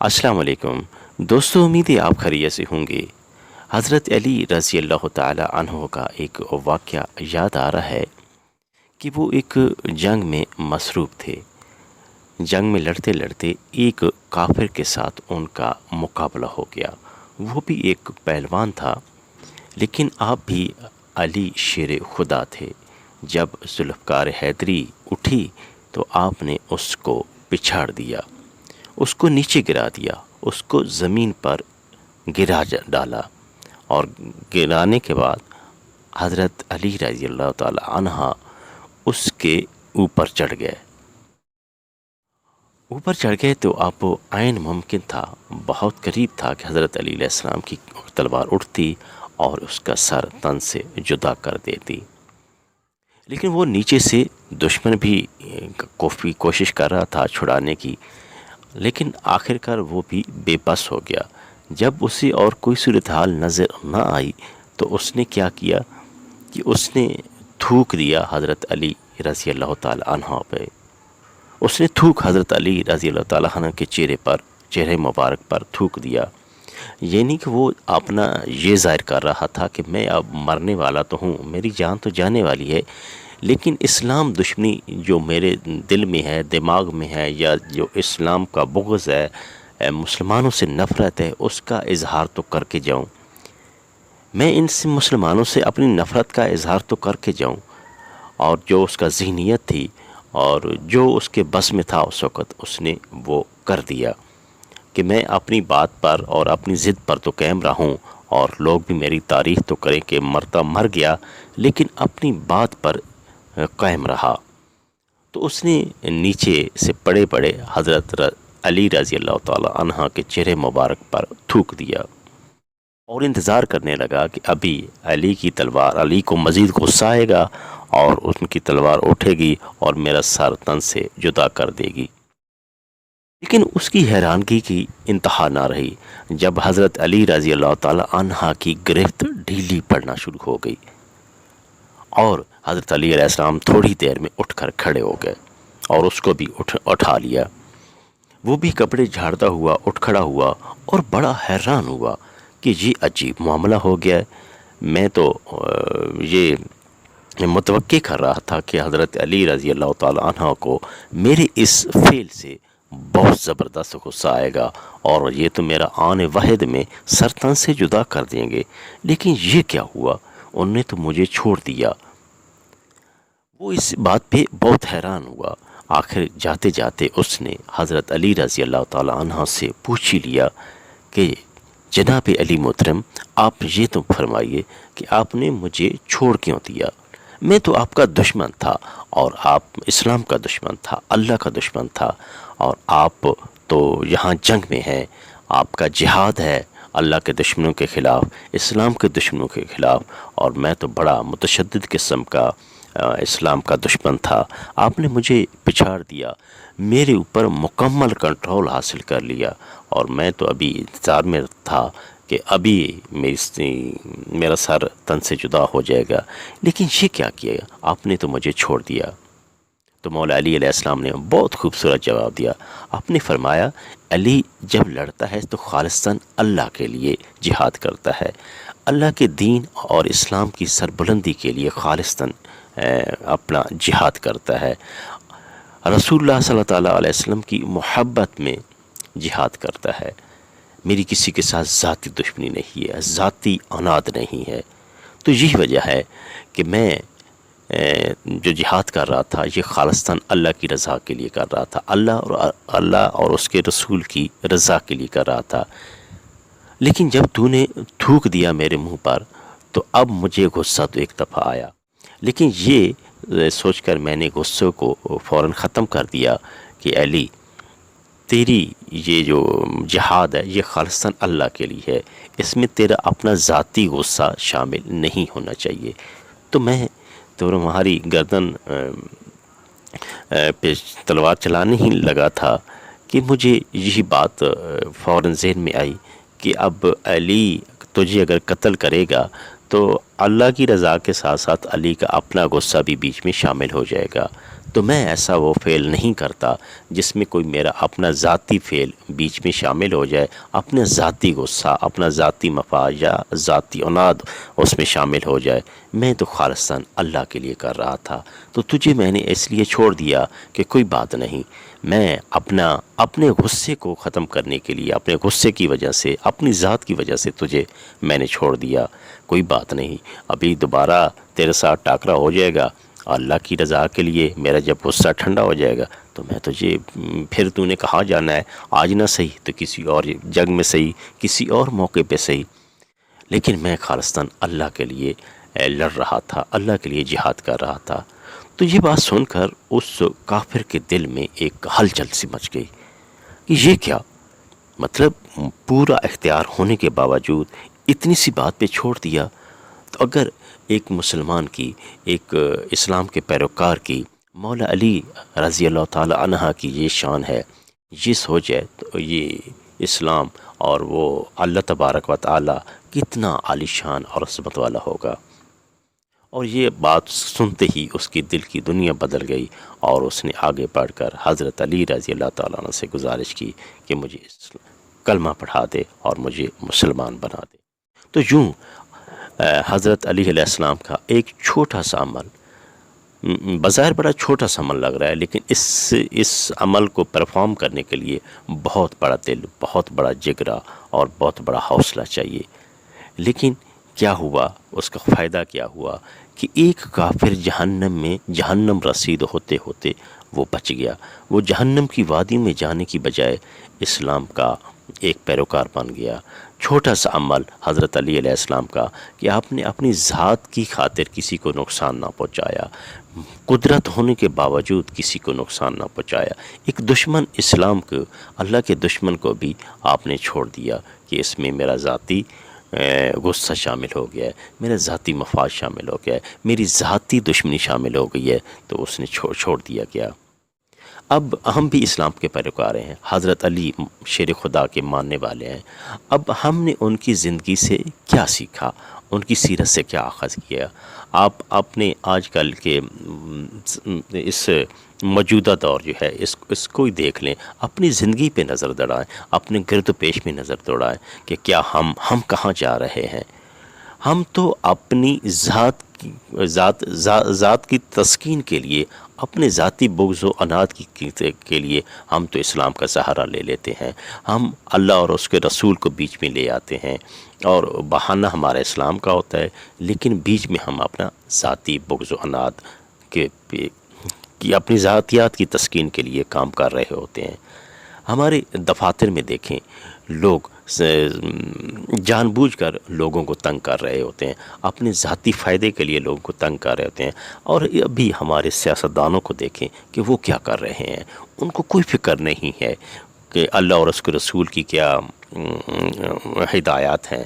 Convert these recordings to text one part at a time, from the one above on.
السلام علیکم دوستو، امید ہے آپ خیریت سے ہوں گے۔ حضرت علی رضی اللہ تعالی عنہ کا ایک واقعہ یاد آ رہا ہے کہ وہ ایک جنگ میں مصروف تھے۔ جنگ میں لڑتے لڑتے ایک کافر کے ساتھ ان کا مقابلہ ہو گیا۔ وہ بھی ایک پہلوان تھا، لیکن آپ بھی علی شیر خدا تھے۔ جب ذوالفقار حیدری اٹھی تو آپ نے اس کو پچھاڑ دیا، اس کو نیچے گرا دیا، اس کو زمین پر گرا ڈالا، اور گرانے کے بعد حضرت علی رضی اللہ تعالی عنہ اس کے اوپر چڑھ گئے۔ تو آپ عین ممکن تھا، بہت قریب تھا کہ حضرت علی علیہ السلام کی تلوار اٹھتی اور اس کا سر تن سے جدا کر دیتی، لیکن وہ نیچے سے دشمن بھی کوشش کر رہا تھا چھڑانے کی، لیکن آخرکار وہ بھی بے بس ہو گیا۔ جب اسے اور کوئی صورتحال نظر نہ آئی تو اس نے کیا کیا کہ اس نے تھوک دیا حضرت علی رضی اللہ تعالی عنہ پہ۔ اس نے تھوک حضرت علی رضی اللہ تعالی عنہ کے چہرے مبارک پر تھوک دیا، یعنی کہ وہ اپنا یہ ظاہر کر رہا تھا کہ میں اب مرنے والا تو ہوں، میری جان تو جانے والی ہے، لیکن اسلام دشمنی جو میرے دل میں ہے، دماغ میں ہے، یا جو اسلام کا بغض ہے، مسلمانوں سے نفرت ہے، اس کا اظہار تو کر کے جاؤں۔ میں ان سے مسلمانوں سے اپنی نفرت کا اظہار تو کر کے جاؤں۔ اور جو اس کا ذہنیت تھی اور جو اس کے بس میں تھا اس وقت، اس نے وہ کر دیا کہ میں اپنی بات پر اور اپنی ضد پر تو قائم رہوں، اور لوگ بھی میری تعریف تو کریں کہ مرتا مر گیا، لیکن اپنی بات پر قائم رہا۔ تو اس نے نیچے سے پڑے پڑے حضرت علی رضی اللہ تعالی عنہ کے چہرے مبارک پر تھوک دیا، اور انتظار کرنے لگا کہ ابھی علی کو مزید غصہ آئے گا اور ان کی تلوار اٹھے گی اور میرا سر تن سے جدا کر دے گی۔ لیکن اس کی حیرانگی کی انتہا نہ رہی جب حضرت علی رضی اللہ تعالی عنہ کی گرفت ڈھیلی پڑنا شروع ہو گئی، اور حضرت علی علیہ السلام تھوڑی دیر میں اٹھ کر کھڑے ہو گئے اور اس کو بھی اٹھا لیا۔ وہ بھی کپڑے جھاڑتا ہوا اٹھ کھڑا ہوا اور بڑا حیران ہوا کہ یہ عجیب معاملہ ہو گیا ہے۔ میں تو یہ متوقع کر رہا تھا کہ حضرت علی رضی اللہ تعالی عنہ کو میرے اس فعل سے بہت زبردست غصہ آئے گا اور یہ تو میرا آن واحد میں سر تن سے جدا کر دیں گے، لیکن یہ کیا ہوا؟ انہوں نے تو مجھے چھوڑ دیا۔ وہ اس بات پہ بہت حیران ہوا۔ آخر جاتے جاتے اس نے حضرت علی رضی اللہ تعالی عنہ سے پوچھ ہی لیا کہ جناب علی محترم، آپ یہ تو فرمائیے کہ آپ نے مجھے چھوڑ کیوں دیا؟ میں تو آپ کا دشمن تھا، اور آپ اسلام کا دشمن تھا، اللہ کا دشمن تھا، اور آپ تو یہاں جنگ میں ہیں، آپ کا جہاد ہے اللہ کے دشمنوں کے خلاف، اسلام کے دشمنوں کے خلاف، اور میں تو بڑا متشدد قسم کا اسلام کا دشمن تھا۔ آپ نے مجھے پچھاڑ دیا، میرے اوپر مکمل کنٹرول حاصل کر لیا، اور میں تو ابھی انتظار میں تھا کہ ابھی میرا سر تن سے جدا ہو جائے گا، لیکن یہ کیا کیا؟ آپ نے تو مجھے چھوڑ دیا۔ تو مولا علی علیہ السلام نے بہت خوبصورت جواب دیا۔ آپ نے فرمایا، علی جب لڑتا ہے تو خالصتاً اللہ کے لیے جہاد کرتا ہے، اللہ کے دین اور اسلام کی سربلندی کے لیے خالصتاً اپنا جہاد کرتا ہے، رسول اللہ صلی اللہ علیہ وسلم کی محبت میں جہاد کرتا ہے۔ میری کسی کے ساتھ ذاتی دشمنی نہیں ہے، ذاتی عناد نہیں ہے۔ تو یہی وجہ ہے کہ میں جو جہاد کر رہا تھا یہ خالصتاً اللہ کی رضا کے لیے کر رہا تھا، اللہ اور اس کے رسول کی رضا کے لیے کر رہا تھا۔ لیکن جب تو نے تھوک دیا میرے منہ پر تو اب مجھے غصہ تو ایک دفعہ آیا، لیکن یہ سوچ کر میں نے غصے کو فوراً ختم کر دیا کہ علی، تیری یہ جو جہاد ہے یہ خالصاً اللہ کے لیے ہے، اس میں تیرا اپنا ذاتی غصہ شامل نہیں ہونا چاہیے۔ تو میں تمہاری گردن پہ تلوار چلانے ہی لگا تھا کہ مجھے یہی بات فوراً ذہن میں آئی کہ اب علی تجھے اگر قتل کرے گا تو اللہ کی رضا کے ساتھ ساتھ علی کا اپنا غصہ بھی بیچ میں شامل ہو جائے گا، تو میں ایسا وہ فعل نہیں کرتا جس میں کوئی میرا اپنا ذاتی فعل بیچ میں شامل ہو جائے، اپنا ذاتی غصہ، اپنا ذاتی مفاد یا ذاتی عناد اس میں شامل ہو جائے۔ میں تو خالصتاً اللہ کے لیے کر رہا تھا، تو تجھے میں نے اس لیے چھوڑ دیا کہ کوئی بات نہیں، میں اپنے غصے کو ختم کرنے کے لیے، اپنے غصے کی وجہ سے، اپنی ذات کی وجہ سے تجھے میں نے چھوڑ دیا، کوئی بات نہیں، ابھی دوبارہ تیرے ساتھ ٹاکرا ہو جائے گا، اللہ کی رضا کے لیے میرا جب غصہ ٹھنڈا ہو جائے گا تو میں تجھے پھر تو نے کہاں جانا ہے، آج نہ صحیح تو کسی اور جنگ میں صحیح، کسی اور موقع پہ صحیح، لیکن میں خالصتاً اللہ کے لیے لڑ رہا تھا، اللہ کے لیے جہاد کر رہا تھا۔ تو یہ بات سن کر اس کافر کے دل میں ایک ہلچل سی مچ گئی کہ یہ کیا، مطلب پورا اختیار ہونے کے باوجود اتنی سی بات پہ چھوڑ دیا۔ تو اگر ایک مسلمان کی، ایک اسلام کے پیروکار کی، مولا علی رضی اللہ تعالی عنہ کی یہ شان ہے، یہ سوچے تو یہ اسلام اور وہ اللہ تبارک و تعالی کتنا عالی شان اور عظمت والا ہوگا۔ اور یہ بات سنتے ہی اس کی دل کی دنیا بدل گئی، اور اس نے آگے بڑھ کر حضرت علی رضی اللہ تعالیٰ عنہ سے گزارش کی کہ مجھے کلمہ پڑھا دے اور مجھے مسلمان بنا دے۔ تو یوں حضرت علی علیہ السلام کا ایک چھوٹا سا عمل، بظاہر بڑا چھوٹا سا عمل لگ رہا ہے، لیکن اس عمل کو پرفارم کرنے کے لیے بہت بڑا دل، بہت بڑا جگرا اور بہت بڑا حوصلہ چاہیے۔ لیکن کیا ہوا، اس کا فائدہ کیا ہوا کہ ایک کافر جہنم رسید ہوتے ہوتے وہ بچ گیا، وہ جہنم کی وادی میں جانے کی بجائے اسلام کا ایک پیروکار بن گیا۔ چھوٹا سا عمل حضرت علی علیہ السلام کا کہ آپ نے اپنی ذات کی خاطر کسی کو نقصان نہ پہنچایا، قدرت ہونے کے باوجود کسی کو نقصان نہ پہنچایا، ایک دشمن اسلام کو، اللہ کے دشمن کو بھی آپ نے چھوڑ دیا کہ اس میں میرا ذاتی غصہ شامل ہو گیا ہے، میرا ذاتی مفاد شامل ہو گیا ہے، میری ذاتی دشمنی شامل ہو گئی ہے، تو اس نے چھوڑ دیا گیا۔ اب ہم بھی اسلام کے پیروکار ہیں، حضرت علی شیر خدا کے ماننے والے ہیں، اب ہم نے ان کی زندگی سے کیا سیکھا، ان کی سیرت سے کیا اخذ کیا؟ آپ اپنے آج کل کے اس موجودہ دور جو ہے اس کو ہی دیکھ لیں، اپنی زندگی پہ نظر دوڑائیں، اپنے گرد و پیش میں نظر دوڑائیں کہ کیا ہم کہاں جا رہے ہیں۔ ہم تو اپنی ذات کی تسکین کے لیے، اپنے ذاتی بغض و عناد کے لیے ہم تو اسلام کا سہارا لے لیتے ہیں، ہم اللہ اور اس کے رسول کو بیچ میں لے آتے ہیں، اور بہانہ ہمارا اسلام کا ہوتا ہے، لیکن بیچ میں ہم اپنا ذاتی بغض و عناد کی اپنی ذاتیات کی تسکین کے لیے کام کر رہے ہوتے ہیں۔ ہمارے دفاتر میں دیکھیں، لوگ جان بوجھ کر لوگوں کو تنگ کر رہے ہوتے ہیں، اپنے ذاتی فائدے کے لیے لوگوں کو تنگ کر رہے ہوتے ہیں۔ اور ابھی ہمارے سیاستدانوں کو دیکھیں کہ وہ کیا کر رہے ہیں، ان کو کوئی فکر نہیں ہے کہ اللہ اور اس کے رسول کی کیا ہدایات ہیں،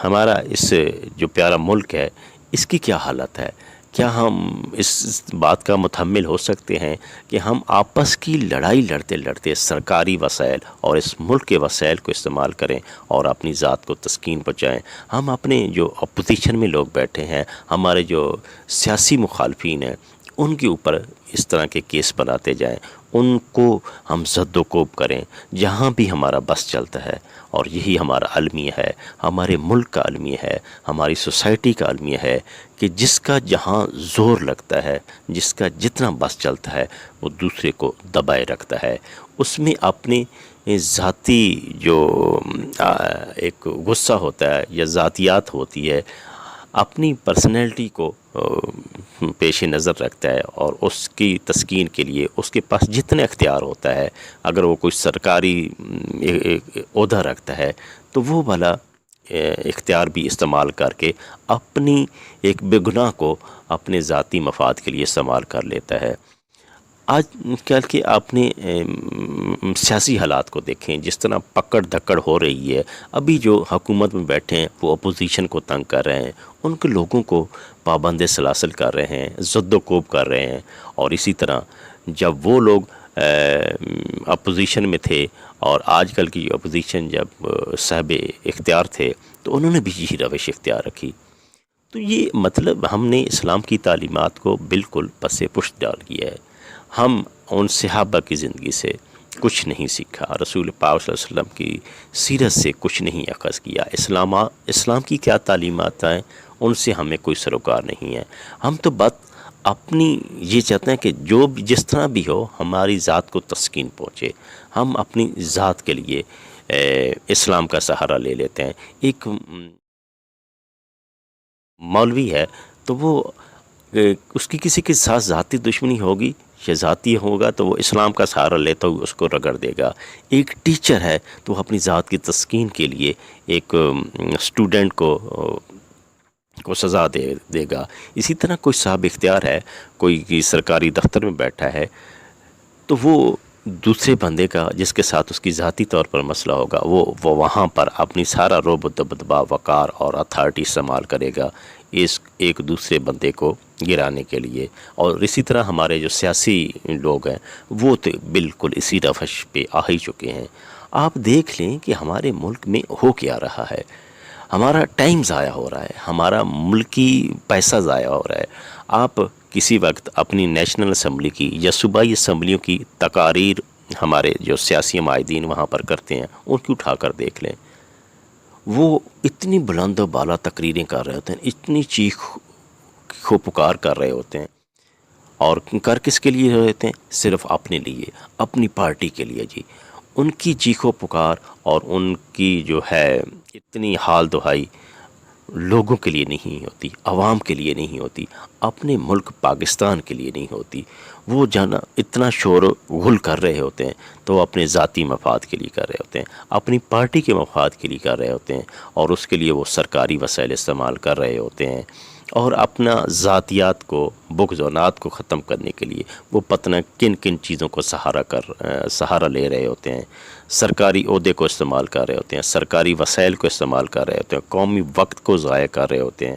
ہمارا اس جو پیارا ملک ہے اس کی کیا حالت ہے۔ کیا ہم اس بات کا متحمل ہو سکتے ہیں کہ ہم آپس کی لڑائی لڑتے لڑتے سرکاری وسائل اور اس ملک کے وسائل کو استعمال کریں اور اپنی ذات کو تسکین پہنچائیں؟ ہم اپنے جو اپوزیشن میں لوگ بیٹھے ہیں، ہمارے جو سیاسی مخالفین ہیں، ان کے اوپر اس طرح کے کیس بناتے جائیں، ان کو ہم زد و کوب کریں جہاں بھی ہمارا بس چلتا ہے۔ اور یہی ہمارا المیہ ہے، ہمارے ملک کا المیہ ہے، ہماری سوسائٹی کا المیہ ہے کہ جس کا جہاں زور لگتا ہے، جس کا جتنا بس چلتا ہے، وہ دوسرے کو دبائے رکھتا ہے، اس میں اپنے ذاتی جو ایک غصہ ہوتا ہے یا ذاتیات ہوتی ہے، اپنی پرسنالٹی کو پیش نظر رکھتا ہے، اور اس کی تسکین کے لیے اس کے پاس جتنے اختیار ہوتا ہے، اگر وہ کوئی سرکاری عہدہ رکھتا ہے تو وہ والا اختیار بھی استعمال کر کے اپنی ایک بے گناہ کو اپنے ذاتی مفاد کے لیے استعمال کر لیتا ہے۔ آج کل کے اپنے سیاسی حالات کو دیکھیں، جس طرح پکڑ دھکڑ ہو رہی ہے، ابھی جو حکومت میں بیٹھے ہیں وہ اپوزیشن کو تنگ کر رہے ہیں، ان کے لوگوں کو پابند سلاسل کر رہے ہیں، زد و کوب کر رہے ہیں۔ اور اسی طرح جب وہ لوگ اپوزیشن میں تھے اور آج کل کی اپوزیشن جب صاحب اختیار تھے، تو انہوں نے بھی یہی روش اختیار رکھی۔ تو یہ مطلب ہم نے اسلام کی تعلیمات کو بالکل پس پشت ڈال دیا ہے. ہم ان صحابہ کی زندگی سے کچھ نہیں سیکھا، رسول پاک صلی اللہ علیہ وسلم کی سیرت سے کچھ نہیں اخذ کیا. اسلام کی کیا تعلیمات ہیں ان سے ہمیں کوئی سروکار نہیں ہے. ہم تو بات اپنی یہ چاہتے ہیں کہ جو جس طرح بھی ہو ہماری ذات کو تسکین پہنچے. ہم اپنی ذات کے لیے اسلام کا سہارا لے لیتے ہیں. ایک مولوی ہے تو وہ اس کی کسی کے ساتھ ذاتی دشمنی ہوگی یا ذاتی ہوگا تو وہ اسلام کا سہارا لیتا ہوا اس کو رگڑ دے گا. ایک ٹیچر ہے تو وہ اپنی ذات کی تسکین کے لیے ایک اسٹوڈنٹ کو سزا دے گا. اسی طرح کوئی صاحب اختیار ہے، کوئی سرکاری دفتر میں بیٹھا ہے تو وہ دوسرے بندے کا جس کے ساتھ اس کی ذاتی طور پر مسئلہ ہوگا وہ وہاں پر اپنی سارا روب و دبدبا وقار اور اتھارٹی استعمال کرے گا اس ایک دوسرے بندے کو گرانے کے لیے. اور اسی طرح ہمارے جو سیاسی لوگ ہیں وہ تو بالکل اسی روش پہ آ ہی چکے ہیں. آپ دیکھ لیں کہ ہمارے ملک میں ہو کیا رہا ہے. ہمارا ٹائم ضائع ہو رہا ہے، ہمارا ملکی پیسہ ضائع ہو رہا ہے. آپ کسی وقت اپنی نیشنل اسمبلی کی یا صوبائی اسمبلیوں کی تقاریر ہمارے جو سیاسی معاہدین وہاں پر کرتے ہیں ان کی اٹھا کر دیکھ لیں. وہ اتنی بلند و بالا تقریریں کر رہے ہوتے ہیں، اتنی چیخ و پکار کر رہے ہوتے ہیں، اور کر کس کے لیے رہتے ہیں؟ صرف اپنے لیے، اپنی پارٹی کے لیے. جی ان کی چیخ و پکار اور ان کی جو ہے اتنی حال دہائی لوگوں کے لیے نہیں ہوتی، عوام کے لیے نہیں ہوتی، اپنے ملک پاکستان کے لیے نہیں ہوتی. وہ جانا اتنا شور و غل کر رہے ہوتے ہیں تو وہ اپنے ذاتی مفاد کے لیے کر رہے ہوتے ہیں، اپنی پارٹی کے مفاد کے لیے کر رہے ہوتے ہیں، اور اس کے لیے وہ سرکاری وسائل استعمال کر رہے ہوتے ہیں. اور اپنا ذاتیات کو، بغضونات کو ختم کرنے کے لیے وہ پتہ نہ کن کن چیزوں کو سہارا لے رہے ہوتے ہیں. سرکاری عہدے کو استعمال کر رہے ہوتے ہیں، سرکاری وسائل کو استعمال کر رہے ہوتے ہیں، قومی وقت کو ضائع کر رہے ہوتے ہیں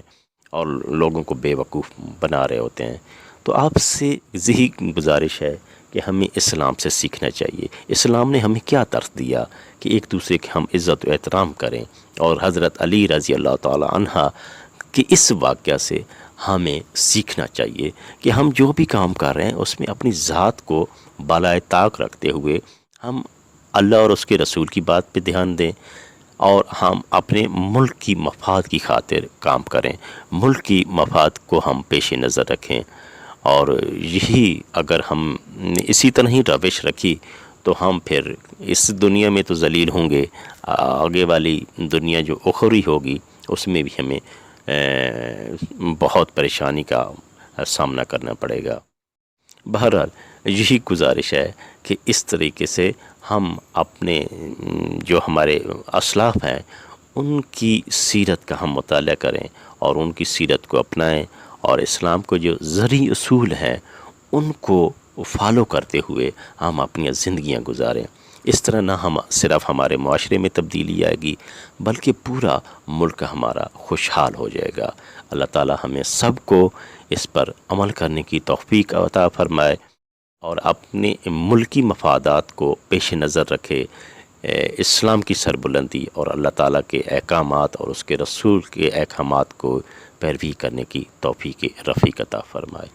اور لوگوں کو بے وقوف بنا رہے ہوتے ہیں. تو آپ سے یہی گزارش ہے کہ ہمیں اسلام سے سیکھنا چاہیے. اسلام نے ہمیں کیا درس دیا کہ ایک دوسرے کی ہم عزت و احترام کریں. اور حضرت علی رضی اللہ تعالی عنہ کہ اس واقعہ سے ہمیں سیکھنا چاہیے کہ ہم جو بھی کام کر رہے ہیں اس میں اپنی ذات کو بالائے طاق رکھتے ہوئے ہم اللہ اور اس کے رسول کی بات پہ دھیان دیں، اور ہم اپنے ملک کی مفاد کی خاطر کام کریں، ملک کی مفاد کو ہم پیش نظر رکھیں. اور یہی اگر ہم اسی طرح ہی روش رکھی تو ہم پھر اس دنیا میں تو ذلیل ہوں گے، آگے والی دنیا جو اخروی ہوگی اس میں بھی ہمیں بہت پریشانی کا سامنا کرنا پڑے گا. بہرحال یہی گزارش ہے کہ اس طریقے سے ہم اپنے جو ہمارے اسلاف ہیں ان کی سیرت کا ہم مطالعہ کریں اور ان کی سیرت کو اپنائیں، اور اسلام کو جو زرعی اصول ہیں ان کو فالو کرتے ہوئے ہم اپنی زندگیاں گزاریں. اس طرح نہ ہم صرف ہمارے معاشرے میں تبدیلی آئے گی بلکہ پورا ملک ہمارا خوشحال ہو جائے گا. اللہ تعالی ہمیں سب کو اس پر عمل کرنے کی توفیق عطا فرمائے اور اپنے ملکی مفادات کو پیش نظر رکھے، اسلام کی سربلندی اور اللہ تعالیٰ کے احکامات اور اس کے رسول کے احکامات کو پیروی کرنے کی توفیق رفیق عطا فرمائے.